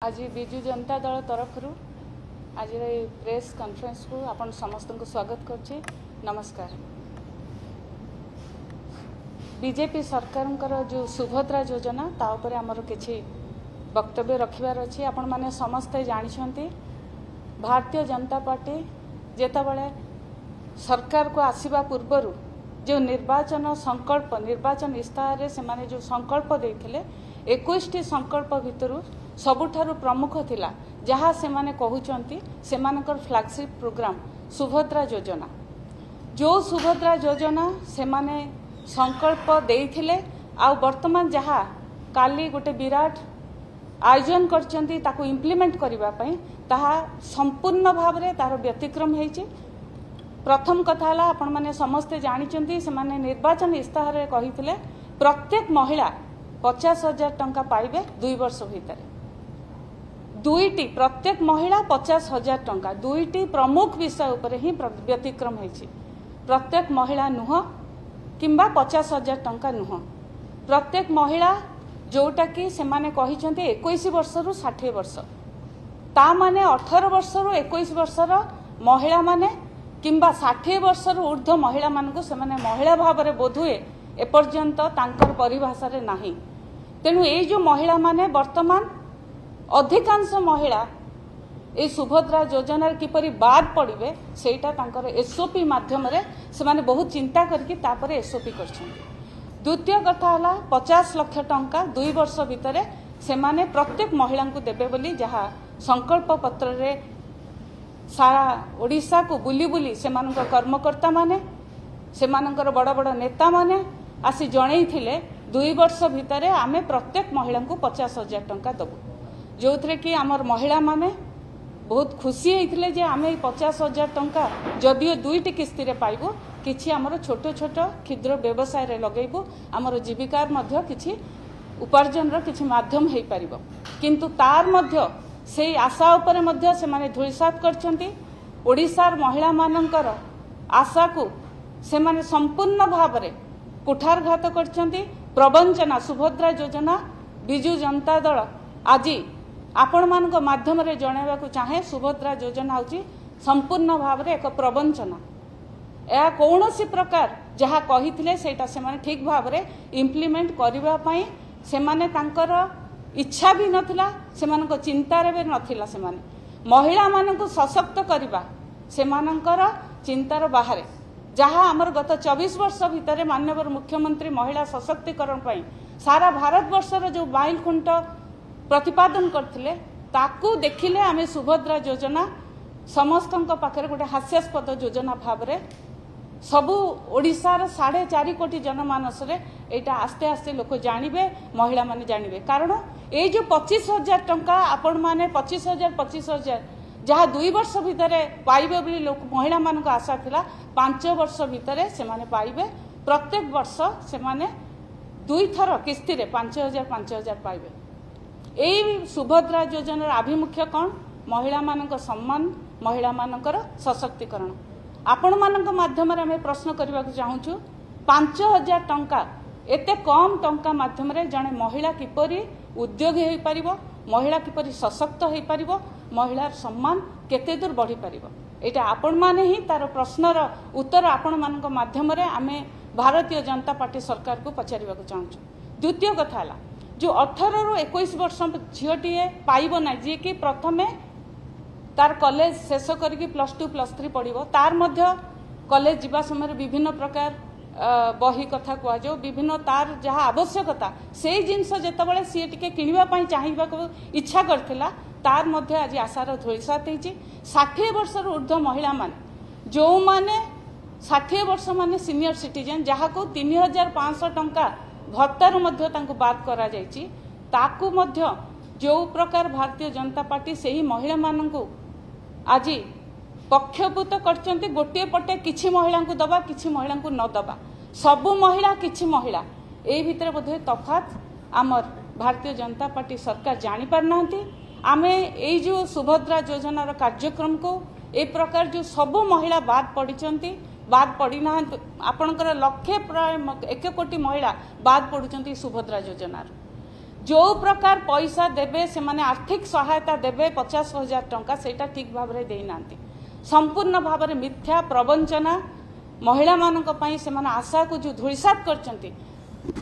आज विजु जनता दल तरफ आज प्रेस कॉन्फ्रेंस को आपण समस्त को स्वागत करछि। नमस्कार। बीजेपी सरकार जो सुभद्रा योजना ता ऊपर आमर किछि वक्तव्य रखिबार अछि। आपण माने समस्ते जानिछंती भारतीय जनता पार्टी जेतबेले सरकार को आसीबा पूर्वरु जो निर्वाचन संकल्प निर्वाचन इस्ताहार रे से माने जो संकल्प देथिले 21टी संकल्प भितरु सबुठारु प्रमुख थिला जहाँ से माने कहउचंती से मानकर फ्लैगशिप प्रोग्राम सुभद्रा योजना। जो सुभद्रा योजना से माने संकल्प देथिले आ वर्तमान जहाँ काली गोटे विराट आयोजन करचंती ताको इम्प्लीमेंट करिबा पई ताहा संपूर्ण भाव रे तार व्यतिक्रम हेछि। प्रथम कथा हला आपण माने समस्ते जानिचंती से माने निर्वाचन इस्ताहार रे कहिथिले प्रत्येक महिला 50,000 टंका पाइबे 2 वर्ष भितर। दुईटी प्रत्येक महिला 50,000 टंका दुईटी प्रमुख विषय उपर ही व्यतिक्रम होइछि। प्रत्येक महिला नुह किंबा 50,000 टंका नुह प्रत्येक महिला जोटा कि से माने कहिचंती 21 वर्ष रु 60 वर्ष ता माने 18 वर्ष रु 21 वर्षर महिला माने किंबा 60 वर्ष रु ऊर्ध्व महिला मानकु से माने महिला भाव रे बोधुए एपर्यंत तांकर परिभाषा रे नाही। तेणु ए जो महिला माने वर्तमान अधिकांश महिला ए सुभद्रा योजना किपरि बाद पड़िबे सेटा तांकर एसओपी माध्यम रे से माने बहुत चिंता करके तापर एसओपी करछन्ती। द्वितीय कथा हला 50 लाख टंका 2 वर्ष भितरे से माने प्रत्येक महिला को देबे बोली जहाँ संकल्प पत्र रे सारा ओडिशा को बुली बुली से मानकर कर्मकर्ता माने से मानकर बड़ बड़ नेता माने आसी जणै थिले 2 वर्ष भितरे आमे प्रत्येक महिला को 50,000 टंका दबु जो थे कि आमर महिला माने बहुत खुशी होते जे आमे 50,000 टंका जदियो 2टी किस्ती रे पाइबो किछि आमर छोट छोट क्षुद्र व्यवसाय रे लगेबो आमर जीविकार मध्य किछि उपार्जन रो किछि माध्यम हेई परिबो। किंतु तार मध्य से आशा उपरे मध्य से माने धूलिसात करछंती। ओडिसार महिला मानकर आशा को से माने संपूर्ण भाव रे कुठारघात करछंती। प्रवंचना सुभद्रा योजना विजु जनता दल आज आपण मान माध्यम रे जणाइबा को चाहे सुभद्रा योजना होची संपूर्ण भाव रे एक प्रवंचना। या कौनसी प्रकार जहाँ कहिथिले सेटा से माने ठीक भाव रे इम्प्लीमेंट करिबा पई से माने तांकर इच्छा भी नथिला से मानक चिंता रे भी नथिला। से माने महिला मानक सशक्त करिबा से मानकर चिंतार बाहर जहाँ आमर गत 24 वर्ष भितर माननीय मुख्यमंत्री महिला सशक्तिकरण पई सारा भारत वर्षर जो बाइल खुंट प्रतिपादन करथिले ताकू देखिले आमे सुभद्रा योजना समस्तंक पाखरे गोटे हास्यास्पद योजना भाव रे सबु ओडिसार 4.5 कोटी जनमानस रे एटा आस्ते आस्ते लोक जानिबे महिला माने जानिबे। कारण ए जो 25,000 टंका आपण माने 25,000 जहाँ 2 वर्ष भितर पाइबे बोली लोक महिला मान को आशा थिला 5 वर्ष भितर से माने पाइबे प्रत्येक वर्ष से माने 2 थर किस्ती रे 5,000 पाइबे। एई सुभद्रा योजनार आभिमुख्य कौन महिला मानक सम्मान महिला मानकर सशक्तिकरण। आपण मानक माध्यम रे हमें प्रश्न करबा को चाहूछु 5,000 टंका एते कम टंका माध्यम रे जने महिला किपरि उद्योगी होई परिबो महिला किपरि सशक्त होई परिबो महिलार सम्मान केते दूर बढ़ी परिबो एटा आपण माने ही तार प्रश्नर उत्तर आपण मानक माध्यम रे आमे भारतीय जनता पार्टी सरकार को पचारिबा को चाहूछु। द्वितीय कथा हला जो 18 रु 21 वर्ष झीटीए पाइब ना जी कि प्रथमे तार कॉलेज शेष करके +2 +3 पढ़िबो तार मध्य कॉलेज जीवा समय विभिन्न प्रकार बही कथा कह जाओ विभिन्न तार जहाँ आवश्यकता से जिनस जेतबेले सी टिके किनिबा पई चाहिबा को इच्छा करथिला तार मध्य आज आशार धूलिसात होइछि। 60 वर्ष ऊर्ध्व महिला माने जो माने 60 वर्ष माने सीनियर सिटीजन जहाँ को 3,500 टंका भत्तार मध्य तांको बाद करा जायछि ताकू मध्य जो प्रकार भारतीय जनता पार्टी से ही महिला माननकु आज पक्षभूत करचंती गोटे पटे किछि महिला को दबा किछि महिला को न दबा सबु महिला किछि महिला ए भितर बोधे तफात आमर भारतीय जनता पार्टी सरकार जानी पार नांती। आमे ए जो सुभद्रा योजनार कार्यक्रम को ए प्रकार जो सबु महिला बाद पड़िचंती बाद पड़ी ना आपणकर लक्षे प्राय 1 कोटी महिला बाद पड़ुचंती सुभद्रा योजनार। जो प्रकार पैसा देबे से माने आर्थिक सहायता देबे 50,000 टंका सेटा ठीक भाव रे देई नांती संपूर्ण भाव रे मिथ्या प्रवंचना महिला मानक पई से माने आशा को जो धुलिसात करचंती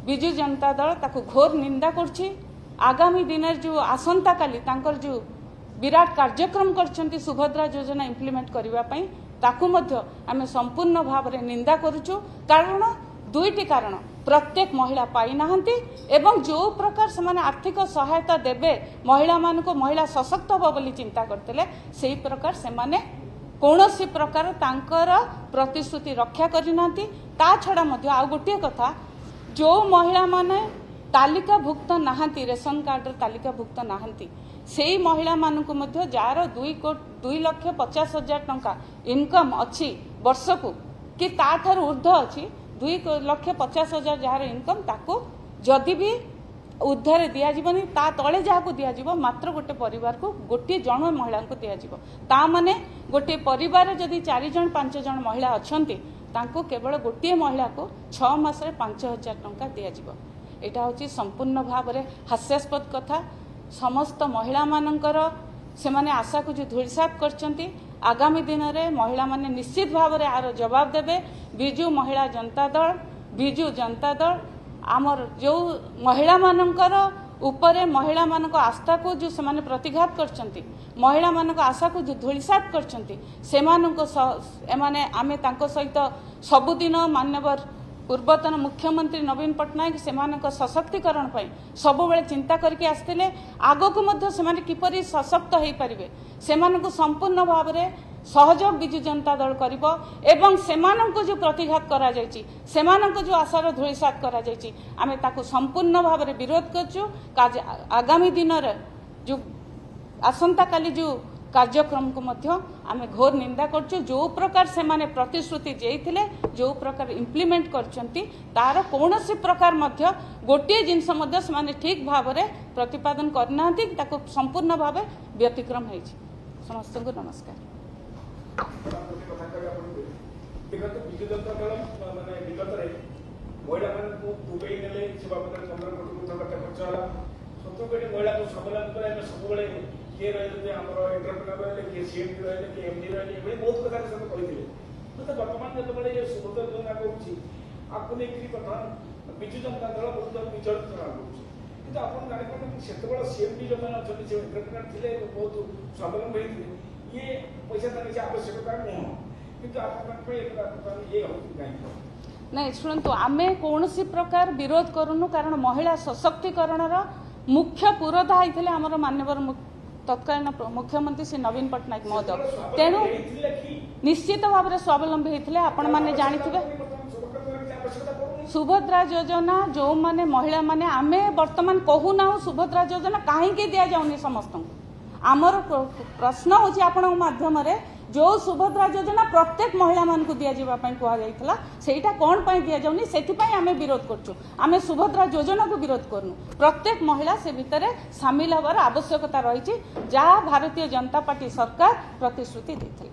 बिजु जनता दल ताको घोर निंदा करछि। आगामी दिन जो आसंता काली तांकर जो विराट कार्यक्रम करचंती सुभद्रा योजना इम्प्लीमेंट करबा पई ताकू मध्य आमे संपूर्ण भाव रे निंदा करूछु। कारण दुईटी कारण प्रत्येक महिला पाई नाहंती एवं जो प्रकार से माने आर्थिक सहायता देबे महिला मान को महिला सशक्त हो बोली चिंता करतेले सेही प्रकार से माने कौनसी प्रकार तांकर प्रतिश्रुति रक्षा करिनांती। ता छड़ा मध्य आ गोटे कथा जो महिला माने तालिका भुक्त नाहंती रेशन कार्ड तालिका भुक्त नाहंती सेही महिला मान को मध्य जार 2,50,000 टंका इनकम अच्छी वर्ष को कि ताठार ऊर्ध्व अच्छी 2,50,000 जार इनकम ताको जदि भी उद्धार दियाजिबनी ता तले जहाँ दियाजिबो मात्र गोटे परिवार को गोटे जन महिला को दियाजिबो। ता माने गोटे परिवार जदि 4 जन 5 जन महिला अछंती तांको केवल गोटे महिला को 6 मास रे 5,000 टंका दियाजिबो। एटा होची संपूर्ण भाव रे हास्यास्पद कथा। समस्त महिला मानकर से माने आशा को जो धुलिसात करचंती आगामी दिन रे महिला माने निश्चित भाव रे आरो जवाब देबे। बिजु महिला जनता दल बिजु जनता दल आमर जो महिला मानकर उपरे महिला मानक आस्था को जो सेमाने प्रतिघात करचंती महिला मानक आशा को जो धुलिसात करचंती सेमानक एमाने आमे तांको सहित सबुदिन मान्यवर पूर्वतन मुख्यमंत्री नवीन पट्टनायक सेमानक सशक्तिकरण पई सब बेले चिंता करके आस्थिले। आगो को मध्य सेमाने किपरि सशक्त हेई परिबे सेमानक संपूर्ण भाव रे सहयोग बिजु जनता दल करिबो एवं सेमानक जो प्रतिघात करा जायछि सेमानक जो आशार धुलिसात करा जायछि आमे ताको संपूर्ण भाव रे विरोध करछु। आगामी दिन रे जो आसंता काली जो कार्यक्रम को मध्य आमे घोर निंदा करछु। जो प्रकार से माने प्रतिश्रुति जेइथिले जो प्रकार इम्प्लीमेंट करचंती तार कोनोसी प्रकार मध्य गोटे जिंस मध्य से माने ठीक भाव रे प्रतिपादन करनांती ताको संपूर्ण भाव व्यतिक्रम हेछि। समस्त को नमस्कार। किए रही एंटरप्रेन्योर रही किए सीएमडी रही कि एमडी रही बहुत कथा कहते तो बर्तमान जो सुभद्रा योजना करूँ नहीं बर्तमान विजु जनता दल बहुत विचलित करुँच कि आप जापारे से सीएमडी जो मैंने अच्छा से एंटरप्रेन्योर थे बहुत स्वावलम्बी होते ये पैसा किसी आवश्यकता नुह कि नहीं शुणु आमे कौन प्रकार विरोध करूनु कारण महिला सशक्तिकरण मुख्य पुरोधा होते आमर मान्यवर तत्कालीन मुख्यमंत्री श्री नवीन पट्टनायक महोदय तेणु निश्चित भाव में स्वावलंबी होते आपण मैंने जानी सुभद्रा योजना जो माने महिला माने आमे वर्तमान कहूना सुभद्रा योजना कहीं दि जाऊनी समस्त आमर प्रश्न होची आपण माध्यम रे जो सुभद्रा योजना प्रत्येक महिला मान को दि जावाई कहला सेटा कौन पाई दि जाऊनी से आमे विरोध करछु। आमे सुभद्रा योजना को विरोध करनु प्रत्येक महिला से भितर सामिल हबार आवश्यकता रही जहाँ भारतीय जनता पार्टी सरकार प्रतिश्रुति देथिले।